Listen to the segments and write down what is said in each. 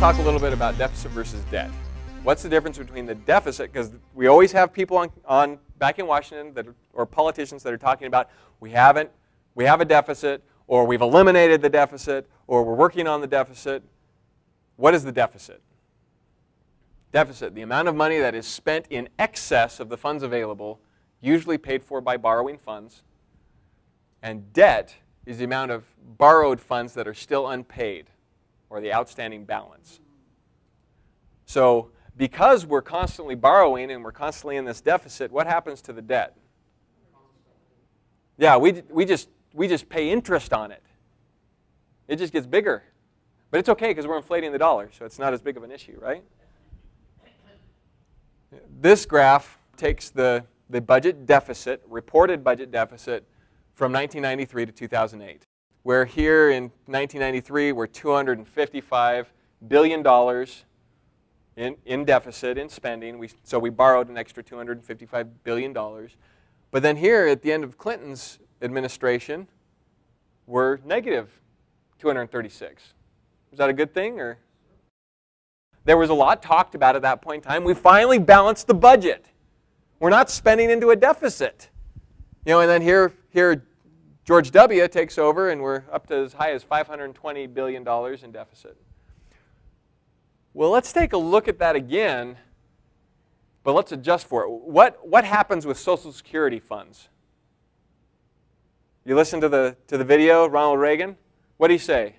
talk a little bit about deficit versus debt. What's the difference between the deficit, because we always have people back in Washington or politicians that are talking about we have a deficit, or we've eliminated the deficit, or we're working on the deficit. What is the deficit? Deficit, the amount of money that is spent in excess of the funds available, usually paid for by borrowing funds. And debt is the amount of borrowed funds that are still unpaid, or the outstanding balance. So because we're constantly borrowing and we're constantly in this deficit, what happens to the debt? Yeah, we just pay interest on it. It just gets bigger. But it's okay because we're inflating the dollar, so it's not as big of an issue, right? This graph takes the budget deficit, reported budget deficit, from 1993 to 2008. Where here in 1993, we're $255 billion in deficit, in spending. So we borrowed an extra $255 billion. But then here at the end of Clinton's administration, we're negative 236. Is that a good thing? Or there was a lot talked about at that point in time. We finally balanced the budget. We're not spending into a deficit. And then here George W. takes over, and we're up to as high as $520 billion in deficit. Well, let's take a look at that again, but let's adjust for it. What happens with Social Security funds? You listen to the video, Ronald Reagan. What did he say?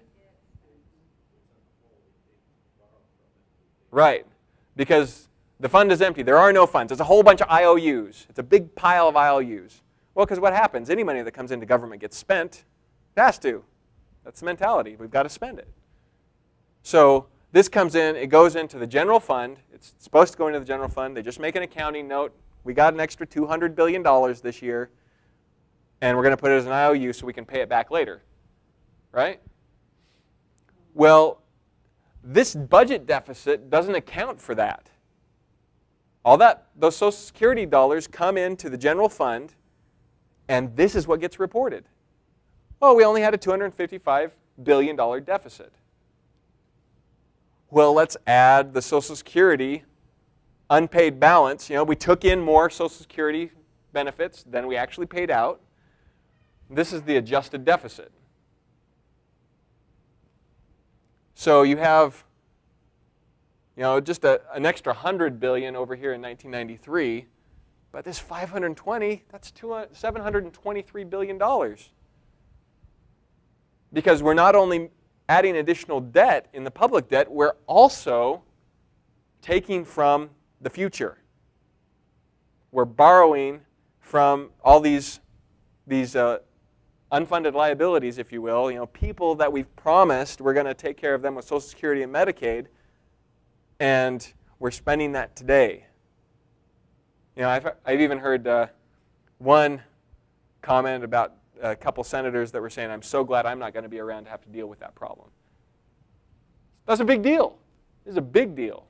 Right, because the fund is empty. There are no funds. It's a whole bunch of IOUs. It's a big pile of IOUs. Well, because what happens? Any money that comes into government gets spent. It has to. That's the mentality. We've got to spend it. So this comes in. It goes into the general fund. It's supposed to go into the general fund. They just make an accounting note. We got an extra $200 billion this year, and we're going to put it as an IOU so we can pay it back later. Right? Well, this budget deficit doesn't account for that. Those Social Security dollars come into the general fund, and this is what gets reported. Oh, we only had a $255 billion deficit. Well, let's add the Social Security unpaid balance. We took in more Social Security benefits than we actually paid out. This is the adjusted deficit. So you have just an extra $100 billion over here in 1993. But this 520, that's $723 billion. Because we're not only adding additional debt in the public debt, we're also taking from the future. We're borrowing from all these unfunded liabilities, if you will, people that we've promised we're going to take care of them with Social Security and Medicaid, and we're spending that today. I've even heard one comment about a couple senators that were saying, I'm so glad I'm not going to be around to have to deal with that problem. That's a big deal. This is a big deal.